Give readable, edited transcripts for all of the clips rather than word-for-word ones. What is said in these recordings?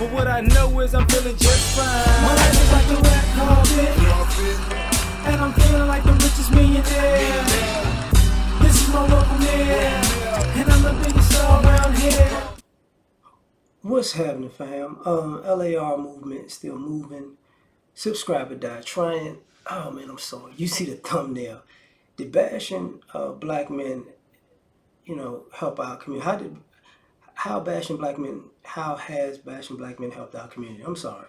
But what I know is I'm feeling just fine. My life is like a red carpet, and I'm feeling like the richest millionaire. This is my local mayor, and I'm the biggest star around here. What's happening, fam? L.A.R. movement still moving. Subscriber died trying. Oh man, I'm sorry. You see the thumbnail. Did bashing black men, help our community? How has bashing black men helped our community? I'm sorry.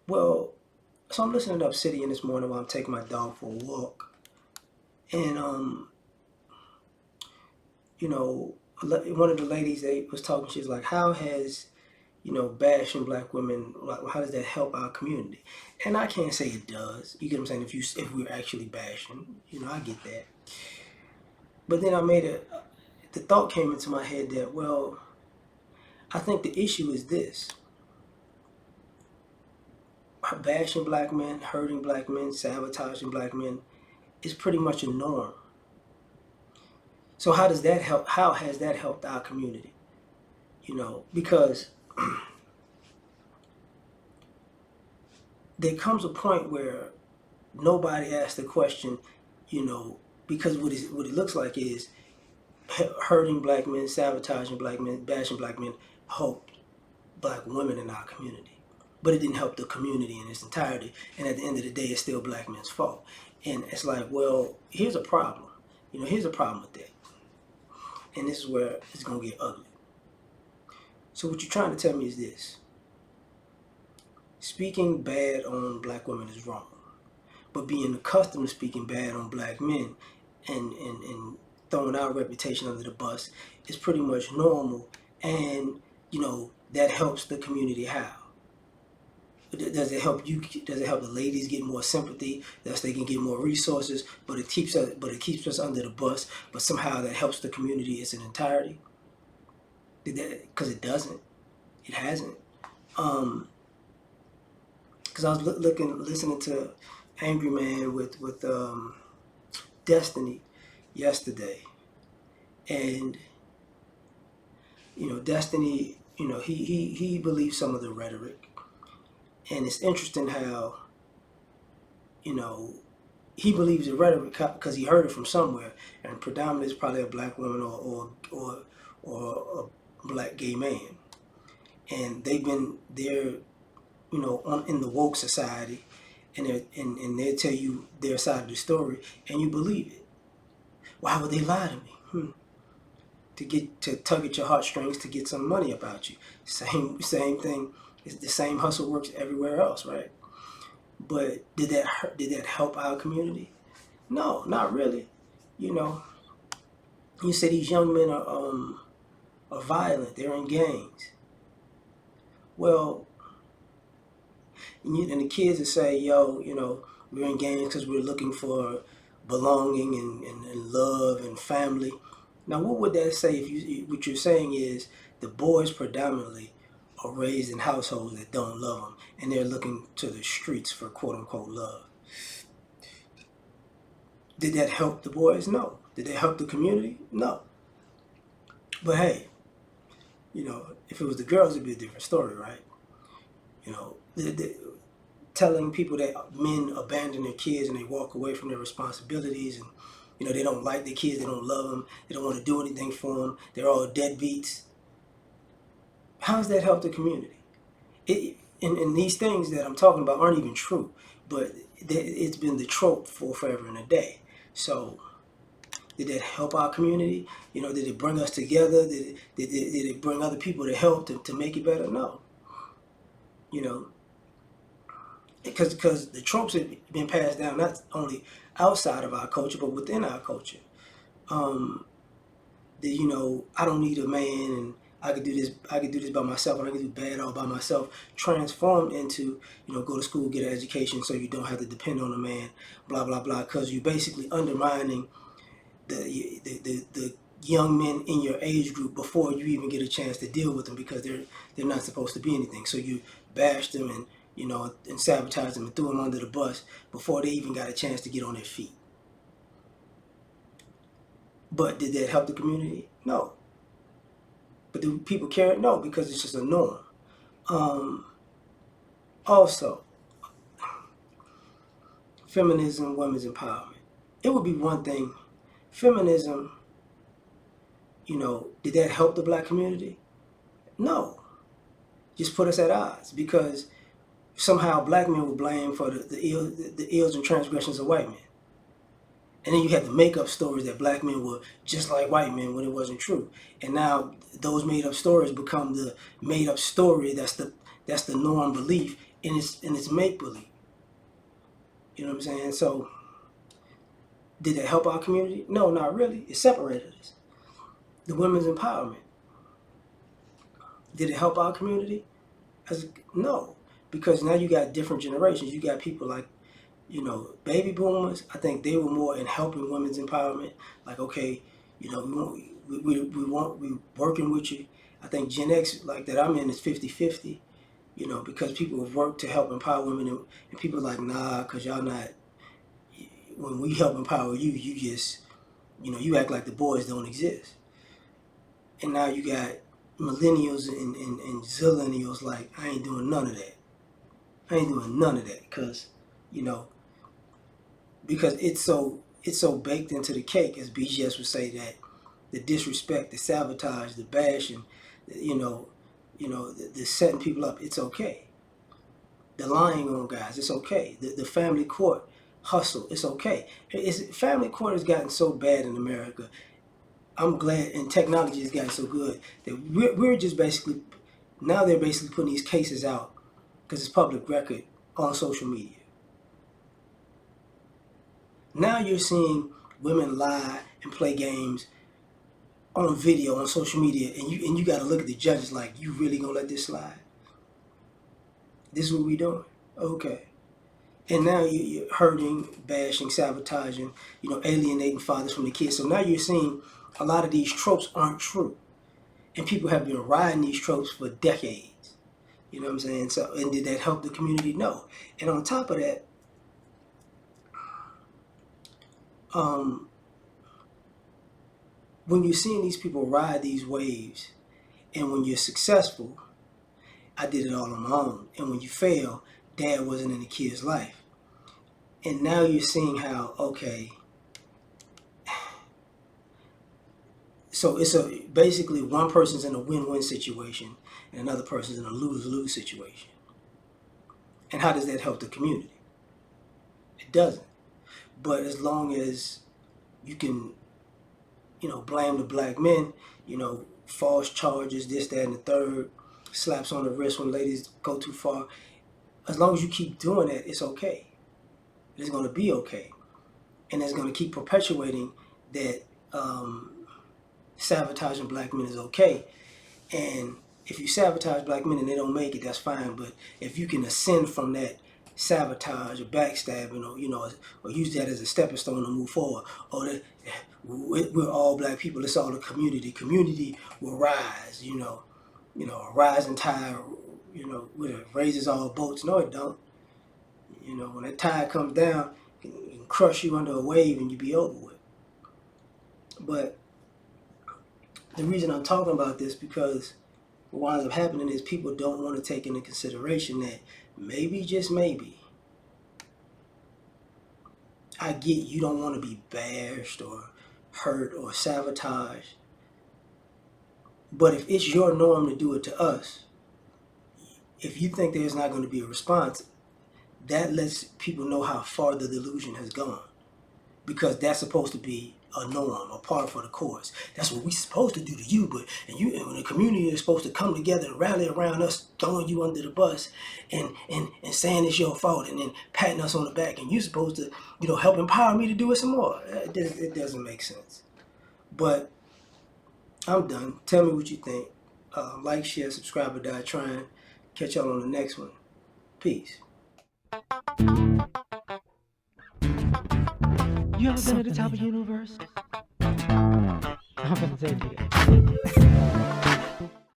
Well, so I'm listening to Obsidian this morning while I'm taking my dog for a walk, and one of the ladies they was talking. She's like, "How has bashing black women, like, how does that help our community?" And I can't say it does. You get what I'm saying? If we're actually bashing, I get that. But then the thought came into my head that, well, I think the issue is this: bashing black men, hurting black men, sabotaging black men is pretty much a norm. So how does that help? How has that helped our community? Because there comes a point where nobody asks the question, because what it looks like is hurting black men, sabotaging black men, bashing black men helped black women in our community. But it didn't help the community in its entirety. And at the end of the day, it's still black men's fault. And it's like, well, here's a problem. Here's a problem with that. And this is where it's going to get ugly. So what you're trying to tell me is this: speaking bad on black women is wrong, but being accustomed to speaking bad on black men and throwing our reputation under the bus is pretty much normal. And that helps the community. How does it help you? Does it help the ladies get more sympathy? Thus they can get more resources, but it keeps us under the bus. But somehow that helps the community in its entirety. Because it doesn't. It hasn't. Because I was listening to Angry Man with Destiny yesterday, and Destiny, he believes some of the rhetoric, and it's interesting how he believes the rhetoric because he heard it from somewhere, and predominantly it's probably a black woman or a black gay man, and they're in the woke society, and they tell you their side of the story, and you believe it. Why would they lie to me? To tug at your heartstrings to get some money about you. Same thing. It's the same hustle works everywhere else, right? But did that help our community? No, not really. You say these young men are violent. They're in gangs. Well, and the kids will say, yo, we're in gangs because we're looking for belonging and love and family. Now, what would that say if what you're saying is the boys predominantly are raised in households that don't love them, and they're looking to the streets for quote-unquote love? Did that help the boys? No. Did that help the community? No. But hey, if it was the girls, it'd be a different story, right? Telling people that men abandon their kids and they walk away from their responsibilities, and they don't like their kids, they don't love them, they don't want to do anything for them, they're all deadbeats. How does that help the community? And these things that I'm talking about aren't even true, but it's been the trope for forever and a day. So did that help our community? Did it bring us together? Did it bring other people to help to make it better? No. Because the tropes have been passed down not only outside of our culture but within our culture. I don't need a man, and I could do this by myself, and I can do bad all by myself, transformed into go to school, get an education, so you don't have to depend on a man, blah blah blah. Because you're basically undermining the young men in your age group before you even get a chance to deal with them, because they're not supposed to be anything. So you bash them and sabotage them and threw them under the bus before they even got a chance to get on their feet. But did that help the community? No. But do people care? No, because it's just a norm. Also, feminism, women's empowerment. It would be one thing. Feminism, did that help the black community? No. Just put us at odds because somehow black men were blamed for the ills and transgressions of white men. And then you had the make-up stories that black men were just like white men when it wasn't true. And now those made-up stories become the made-up story that's the norm belief, and it's make-believe. You know what I'm saying? So did it help our community? No, not really. It separated us. The women's empowerment. Did it help our community? No, because now you got different generations. You got people like, baby boomers. I think they were more in helping women's empowerment. Like, okay, we working with you. I think Gen X, like that I'm in, is 50-50. Because people have worked to help empower women, and people are like, nah, because y'all not. When we help empower you, you just, you act like the boys don't exist. And now you got millennials and zillennials like, I ain't doing none of that. I ain't doing none of that because it's so baked into the cake, as BGS would say, that the disrespect, the sabotage, the bashing, the setting people up, it's okay. The lying on guys, it's okay. The family court hustle, it's okay. Family court has gotten so bad in America. I'm glad, and technology has gotten so good that we're just basically, now they're basically putting these cases out because it's public record on social media. Now you're seeing women lie and play games on video on social media, and you got to look at the judges like, you really gonna let this slide? This is what we doing? Okay. And now you're hurting, bashing, sabotaging, alienating fathers from the kids. So now you're seeing a lot of these tropes aren't true, and people have been riding these tropes for decades. You know what I'm saying? So, and did that help the community? No. And on top of that, when you're seeing these people ride these waves, and when you're successful, I did it all on my own. And when you fail, dad wasn't in the kid's life. And now you're seeing how, okay, so it's basically one person's in a win-win situation and another person's in a lose-lose situation. And how does that help the community? It doesn't. But as long as you can, blame the black men, false charges, this, that, and the third, slaps on the wrist when ladies go too far. As long as you keep doing that, it's okay. It's going to be okay. And it's going to keep perpetuating that sabotaging black men is okay. And if you sabotage black men and they don't make it, that's fine. But if you can ascend from that sabotage or backstabbing, or use that as a stepping stone to move forward, or that we're all black people, it's all the community. Community will rise, a rising tide, it raises all boats. No, it don't. When that tide comes down, it can crush you under a wave and you be over with. But the reason I'm talking about this, because what winds up happening is people don't want to take into consideration that maybe, just maybe, I get you don't want to be bashed or hurt or sabotaged. But if it's your norm to do it to us, if you think there's not going to be a response, that lets people know how far the delusion has gone. Because that's supposed to be a norm, a part for the course. That's what we're supposed to do to you, and when the community is supposed to come together and rally around us, throwing you under the bus and saying it's your fault, and then patting us on the back, and you're supposed to, help empower me to do it some more. It doesn't make sense. But I'm done. Tell me what you think. Like, share, subscribe, or die trying. Catch y'all on the next one. Peace. You ever been at the top of the universe? I'm gonna tell you that.